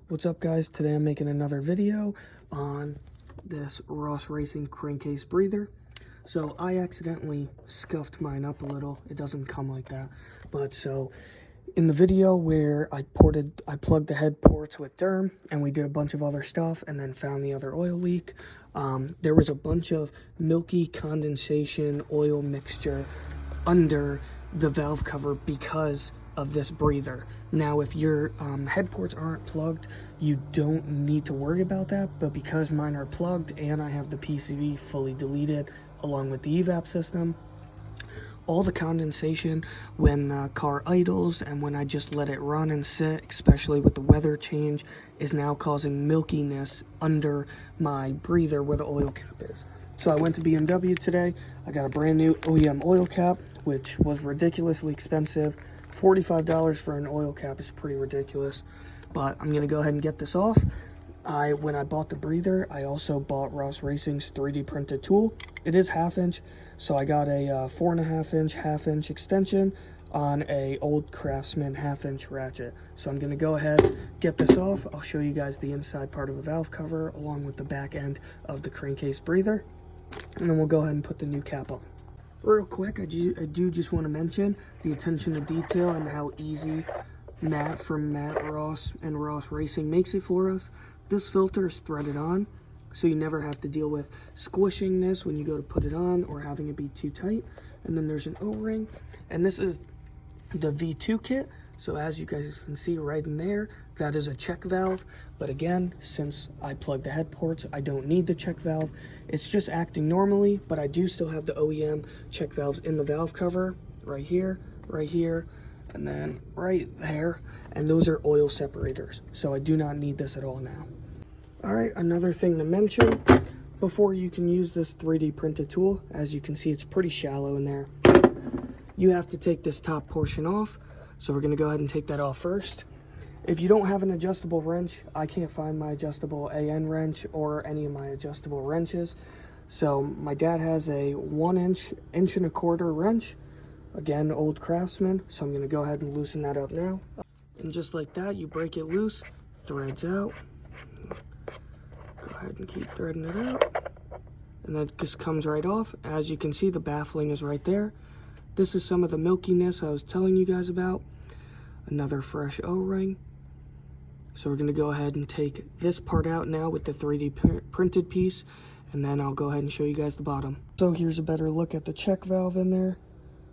What's up, guys? Today I'm making another video on this Ross Racing crankcase breather. So I accidentally scuffed mine up a little. It doesn't come like that. But so in the video where I plugged the head ports with Derm and we did a bunch of other stuff and then found the other oil leak, there was a bunch of milky condensation oil mixture under the valve cover because of this breather. Now, if your head ports aren't plugged, you don't need to worry about that, but because mine are plugged and I have the PCV fully deleted along with the evap system, all the condensation when the car idles and when I just let it run and sit, especially with the weather change, is now causing milkiness under my breather where the oil cap is. So I went to BMW today. I got a brand new OEM oil cap, which was ridiculously expensive. $45 for an oil cap is pretty ridiculous, but I'm gonna go ahead and get this off. When I bought the breather, I also bought Ross Racing's 3D printed tool. It is 1/2 inch, so I got a 4.5 inch, 1/2 inch extension on a old Craftsman 1/2 inch ratchet. So I'm gonna go ahead, get this off. I'll show you guys the inside part of the valve cover along with the back end of the crankcase breather, and then we'll go ahead and put the new cap on. Real quick, I do just want to mention the attention to detail and how easy Matt from Matt Ross and Ross Racing makes it for us. This filter is threaded on, so you never have to deal with squishing this when you go to put it on or having it be too tight. And then there's an O-ring, and this is the V2 kit. So as you guys can see right in there, that is a check valve. But again, since I plugged the head ports, I don't need the check valve. It's just acting normally, but I do still have the OEM check valves in the valve cover, right here, and then right there. And those are oil separators. So I do not need this at all now. All right, another thing to mention, before you can use this 3D printed tool, as you can see, it's pretty shallow in there. You have to take this top portion off. So we're gonna go ahead and take that off first. If you don't have an adjustable wrench, I can't find my adjustable AN wrench or any of my adjustable wrenches. So my dad has a 1 inch and a quarter wrench. Again, old Craftsman. So I'm gonna go ahead and loosen that up now. And just like that, you break it loose, threads out. Go ahead and keep threading it out. And that just comes right off. As you can see, the baffling is right there. This is some of the milkiness I was telling you guys about. Another fresh O-ring. So we're gonna go ahead and take this part out now with the 3D printed piece, and then I'll go ahead and show you guys the bottom. So here's a better look at the check valve in there.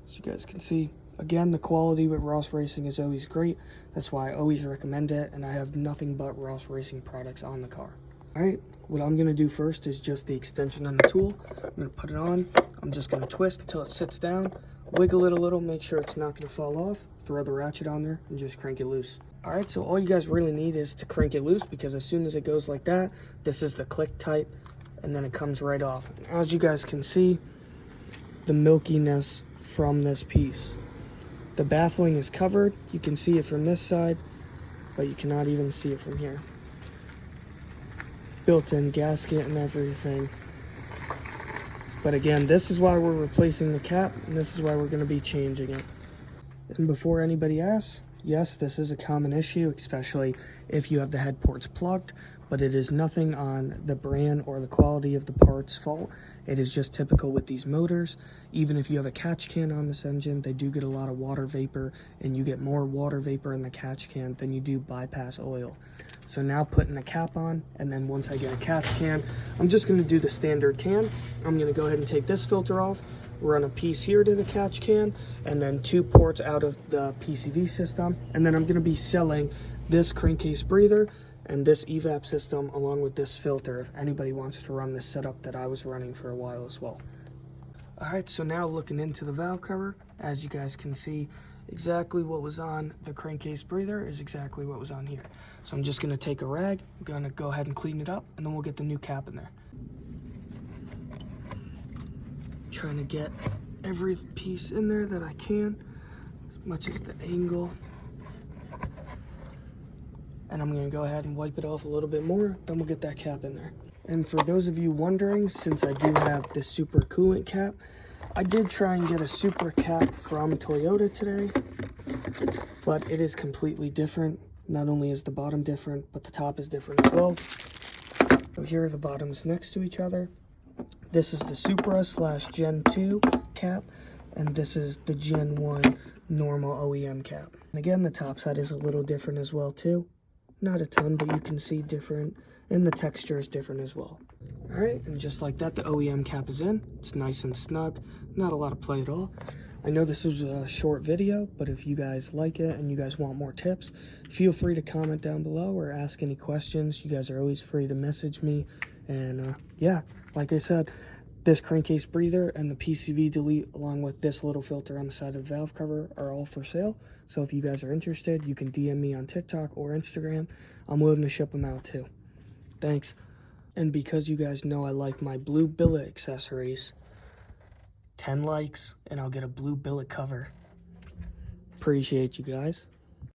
So you guys can see, again, the quality with Ross Racing is always great. That's why I always recommend it, and I have nothing but Ross Racing products on the car. All right, what I'm gonna do first is just the extension on the tool. I'm gonna put it on. I'm just gonna twist until it sits down, wiggle it a little, make sure it's not gonna fall off, throw the ratchet on there, and just crank it loose. All right, so all you guys really need is to crank it loose, because as soon as it goes like that, this is the click type, and then it comes right off. And as you guys can see, the milkiness from this piece. The baffling is covered. You can see it from this side, but you cannot even see it from here. Built-in gasket and everything. But again, this is why we're replacing the cap, and this is why we're going to be changing it. And before anybody asks, yes, this is a common issue, especially if you have the head ports plugged, but it is nothing on the brand or the quality of the parts fault. It is just typical with these motors. Even if you have a catch can on this engine, they do get a lot of water vapor, and you get more water vapor in the catch can than you do bypass oil. So now putting the cap on, and then once I get a catch can, I'm just gonna do the standard can. I'm gonna go ahead and take this filter off, run a piece here to the catch can, and then 2 ports out of the PCV system. And then I'm gonna be selling this crankcase breather and this evap system along with this filter if anybody wants to run this setup that I was running for a while as well. All right, so now looking into the valve cover, as you guys can see, exactly what was on the crankcase breather is exactly what was on here. So I'm just gonna take a rag, I'm gonna go ahead and clean it up, and then we'll get the new cap in there. Trying to get every piece in there that I can, as much as the angle. And I'm gonna go ahead and wipe it off a little bit more, then we'll get that cap in there. And for those of you wondering, since I do have the super coolant cap, I did try and get a super cap from Toyota today, but it is completely different. Not only is the bottom different, but the top is different as well. So here are the bottoms next to each other. This is the Supra / Gen 2 cap, and this is the Gen 1 normal OEM cap. And again, the top side is a little different as well too. Not a ton, but you can see different, and the texture is different as well. Alright, and just like that, the OEM cap is in. It's nice and snug, not a lot of play at all. I know this was a short video, but if you guys like it and you guys want more tips, feel free to comment down below or ask any questions. You guys are always free to message me. And yeah, like I said, this crankcase breather and the PCV delete along with this little filter on the side of the valve cover are all for sale. So if you guys are interested, you can DM me on TikTok or Instagram. I'm willing to ship them out too. Thanks. And because you guys know I like my blue billet accessories, 10 likes and I'll get a blue billet cover. Appreciate you guys.